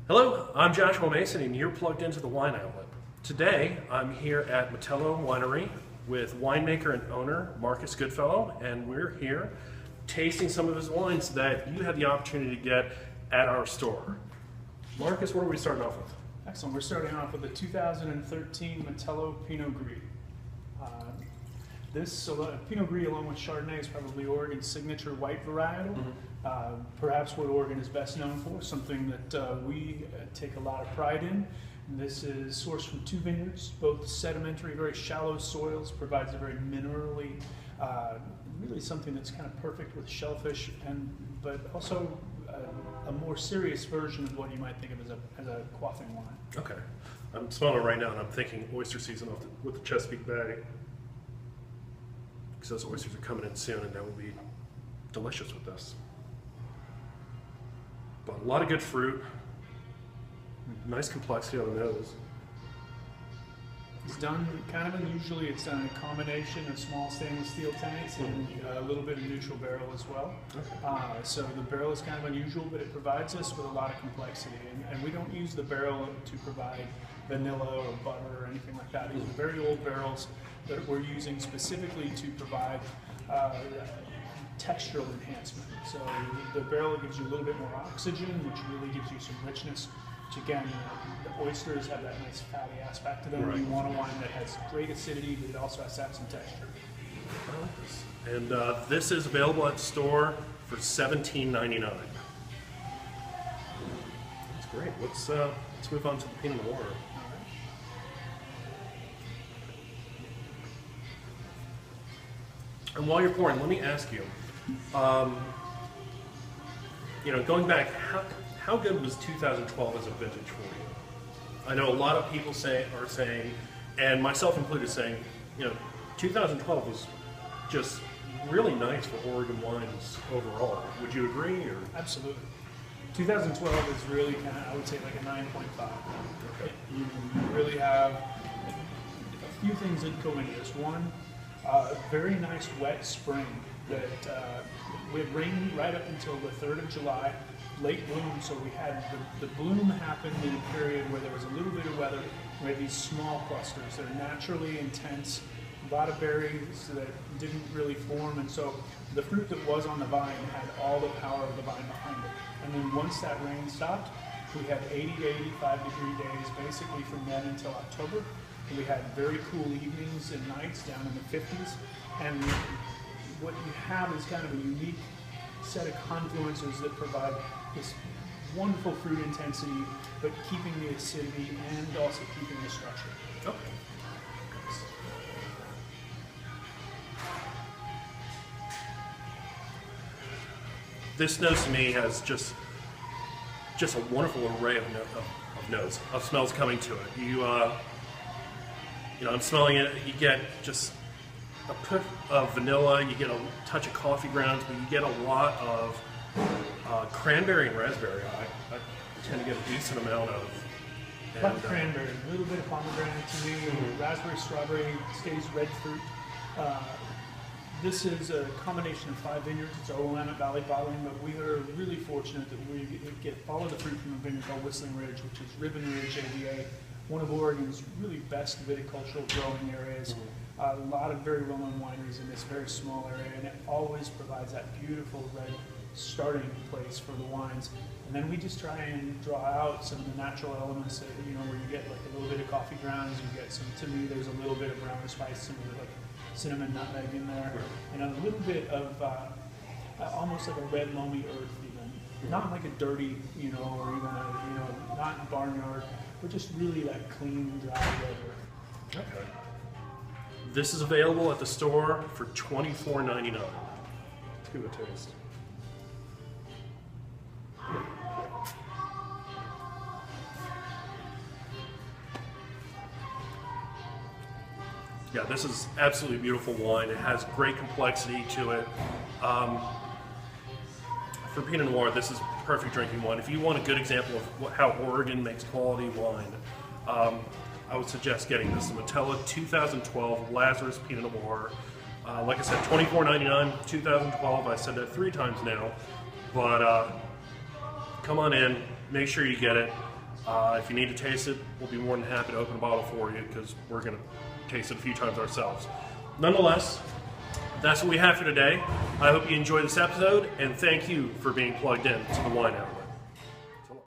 Hello, I'm Joshua Mason and you're plugged into the Wine Outlet. Today I'm here at Matello Winery with winemaker and owner Marcus Goodfellow, and we're here tasting some of his wines that you had the opportunity to get at our store. Marcus, what are we starting off with? Excellent. We're starting off with a 2013 Matello Pinot Gris. Pinot Gris, along with Chardonnay, is probably Oregon's signature white varietal. Perhaps what Oregon is best known for, something that we take a lot of pride in. This is sourced from two vineyards, both sedimentary, very shallow soils, provides a very minerally, really something that's kind of perfect with shellfish, but also a more serious version of what you might think of as a quaffing wine. Okay. I'm smelling it right now and I'm thinking oyster season with the Chesapeake Bay. Because those oysters are coming in soon and that will be delicious with this. But a lot of good fruit, nice complexity on the nose. It's done kind of unusually. It's done in a combination of small stainless steel tanks and a little bit of neutral barrel as well. Okay. So the barrel is kind of unusual, but it provides us with a lot of complexity. And we don't use the barrel to provide vanilla or butter or anything like that. These are very old barrels that we're using specifically to provide textural enhancement. So the barrel gives you a little bit more oxygen, which really gives you some richness. Which again, the oysters have that nice fatty aspect to them. Right. You want a wine that has great acidity, but it also has to have some texture. I like this. And this is available at the store for $17.99. That's great. Let's move on to the Pinot Noir. And while you're pouring, let me ask you, going back, how good was 2012 as a vintage for you? I know a lot of people are saying, and myself included, saying, 2012 was just really nice for Oregon wines overall. Would you agree? Or? Absolutely. 2012 is really kind of, I would say, like a 9.5. Okay. You really have a few things that go into this. One, a very nice wet spring that we had rain right up until the 3rd of July, late bloom, so we had the bloom happened in a period where there was a little bit of weather. We had these small clusters that are naturally intense, a lot of berries that didn't really form, and so the fruit that was on the vine had all the power of the vine behind it. And then once that rain stopped, we had 80 to 85 degree days basically from then until October. We had very cool evenings and nights down in the 50s, and what you have is kind of a unique set of confluences that provide this wonderful fruit intensity, but keeping the acidity and also keeping the structure. Okay. This nose to me has just a wonderful array of smells coming to it. I'm smelling it. You get just a puff of vanilla. You get a touch of coffee grounds, but you get a lot of cranberry and raspberry. I tend to get a decent amount of. But cranberry, a little bit of pomegranate to me. Raspberry, strawberry, stays red fruit. This is a combination of 5 vineyards. It's our Willamette Valley bottling, but we are really fortunate that we get all of the fruit from a vineyard called Whistling Ridge, which is Ribbon Ridge AVA, one of Oregon's really best viticultural growing areas. A lot of very well-known wineries in this very small area, and it always provides that beautiful red starting place for the wines. And then we just try and draw out some of the natural elements that, where you get like a little bit of coffee grounds, you get some, to me there's a little bit of brown spice, some of the like cinnamon, nutmeg in there, and a little bit of almost like a red loamy earth even. Not like a dirty, or even a, not barnyard, but just really that clean, dry red earth. Okay. This is available at the store for $24.99. Let's give it a taste. Yeah, this is absolutely beautiful wine. It has great complexity to it. For Pinot Noir, this is perfect drinking wine. If you want a good example of how Oregon makes quality wine, I would suggest getting this. The Matello 2012 Lazarus Pinot Noir. Like I said, $24.99, 2012. I said that 3 times now. But come on in, make sure you get it. If you need to taste it, we'll be more than happy to open a bottle for you because we're going to taste it a few times ourselves. Nonetheless, that's what we have for today. I hope you enjoyed this episode, and thank you for being plugged in to the Wine Outlet.